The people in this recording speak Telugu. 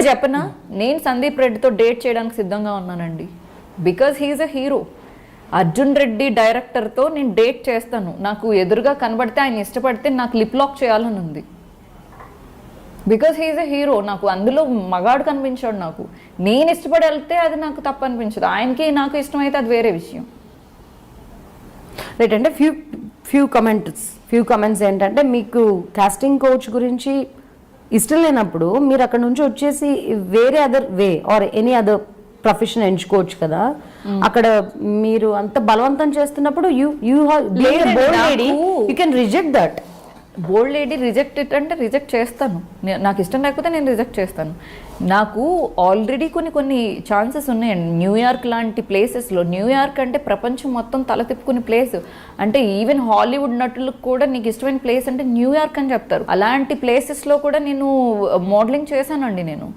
చెప్పనా, నేను సందీప్ రెడ్డితో డేట్ చేయడానికి సిద్ధంగా ఉన్నానండి. Because he's a hero. Arjun Reddy డైరెక్టర్తో నేను డేట్ చేస్తాను. నాకు ఎదురుగా కనబడితే, ఆయన ఇష్టపడితే నాకు లిప్ లాక్ చేయాలని ఉంది. Because he's a hero. నాకు అందులో మగాడు కనిపించాడు. నాకు నేను ఇష్టపడి వెళ్తే అది నాకు తప్పు అనిపించదు. ఆయనకి నాకు ఇష్టమైతే అది వేరే విషయం. రైట్. అంటే ఫ్యూ కమెంట్స్ ఏంటంటే, మీకు కాస్టింగ్ కోచ్ గురించి ఇష్టం లేనప్పుడు మీరు అక్కడ నుంచి వచ్చేసి వేరే other way or any other profession ఎంచుకోవచ్చు కదా. అక్కడ మీరు అంత బలవంతం చేస్తున్నప్పుడు you can reject that. Bold lady reject అంటే రిజెక్ట్ చేస్తాను. నాకు ఇష్టం లేకపోతే నేను రిజెక్ట్ చేస్తాను. నాకు ఆల్రెడీ కొన్ని ఛాన్సెస్ ఉన్నాయండి. న్యూయార్క్ లాంటి ప్లేసెస్లో. న్యూయార్క్ అంటే ప్రపంచం మొత్తం తల తిప్పుకునే ప్లేస్. అంటే ఈవెన్ హాలీవుడ్ నటులకు కూడా నీకు ఇష్టమైన ప్లేస్ అంటే న్యూయార్క్ అని చెప్తారు. అలాంటి ప్లేసెస్లో కూడా నేను మోడలింగ్ చేశానండి నేను.